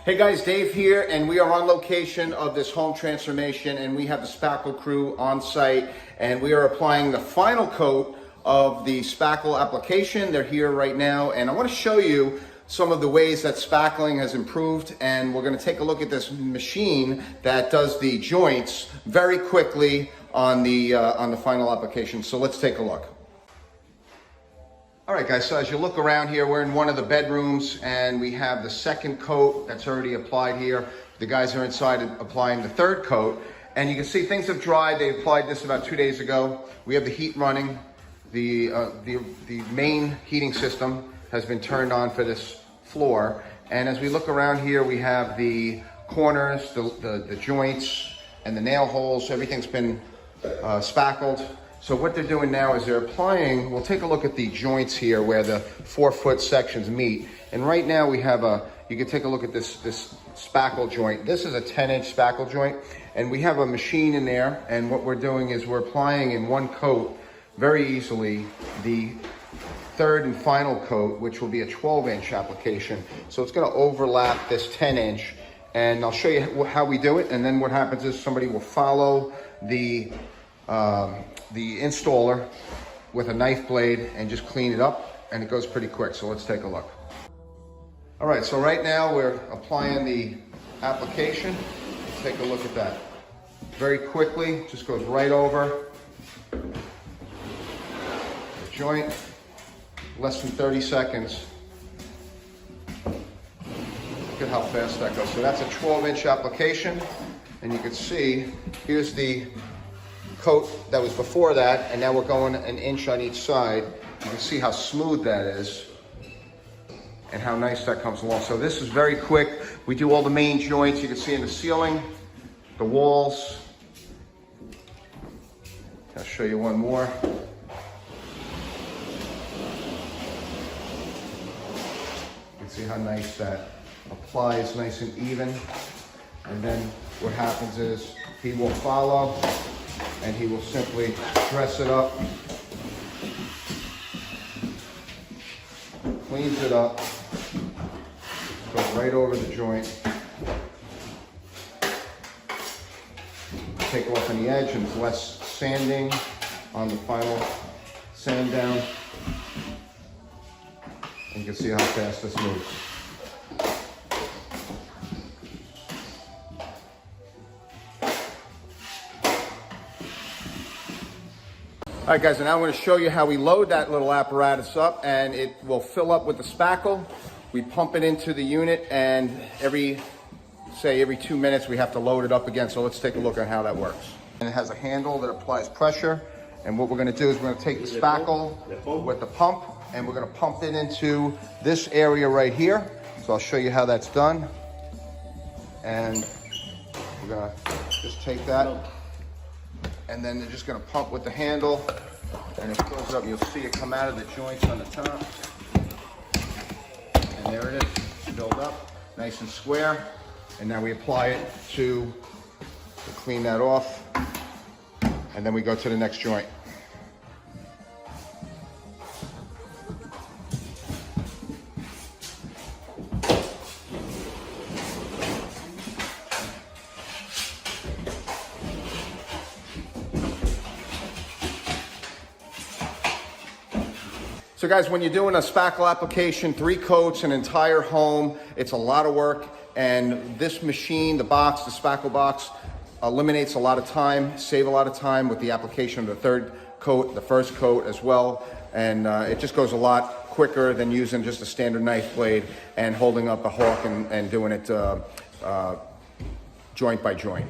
Hey guys, Dave here, and we are on location of this home transformation, and we have the Spackle crew on site, and we are applying the final coat of the Spackle application. They're here right now, and I want to show you some of the ways that spackling has improved, and we're going to take a look at this machine that does the joints very quickly on the final application. So let's take a look. All right guys, so as you look around here, we're in one of the bedrooms and we have the second coat that's already applied here. The guys are inside applying the third coat, and you can see things have dried. They applied this about 2 days ago. We have the heat running. The main heating system has been turned on for this floor. And as we look around here, we have the corners, the joints, and the nail holes. Everything's been spackled. So what they're doing now is they're applying, we'll take a look at the joints here where the 4-foot sections meet. And right now we have you can take a look at this spackle joint. This is a 10-inch spackle joint, and we have a machine in there, and what we're doing is we're applying in one coat very easily the third and final coat, which will be a 12-inch application. So it's gonna overlap this 10-inch, and I'll show you how we do it, and then what happens is somebody will follow the installer with a knife blade and just clean it up, and it goes pretty quick. So let's take a look. All right, so right now we're applying the application. Let's take a look at that. Very quickly, just goes right over the joint, less than 30 seconds. Look at how fast that goes. So that's a 12-inch application, and you can see here's the coat that was before that, and now we're going an inch on each side. You can see how smooth that is and how nice that comes along. So this is very quick. We do all the main joints. You can see in the ceiling, the walls. I'll show you one more. You can see how nice that applies, nice and even. And then what happens is he will follow, and he will simply dress it up, cleans it up, goes right over the joint, take off any edge, and less sanding on the final sand down. And you can see how fast this moves. All right guys, and now I'm going to show you how we load that little apparatus up, and it will fill up with the spackle. We pump it into the unit, and every 2 minutes we have to load it up again. So let's take a look at how that works. And it has a handle that applies pressure, and what we're going to do is we're going to take the spackle with the pump, and we're going to pump it into this area right here. So I'll show you how that's done. And we're going to just take that, and then they're just going to pump with the handle, and it goes up. You'll see it come out of the joints on the top, and there it is, filled up, nice and square. And now we apply it to clean that off, and then we go to the next joint. So guys, when you're doing a spackle application, 3 coats, an entire home, it's a lot of work, and this machine, the box, the spackle box, eliminates a lot of time, save a lot of time with the application of the third coat, the first coat as well, and it just goes a lot quicker than using just a standard knife blade and holding up a hawk and doing it joint by joint.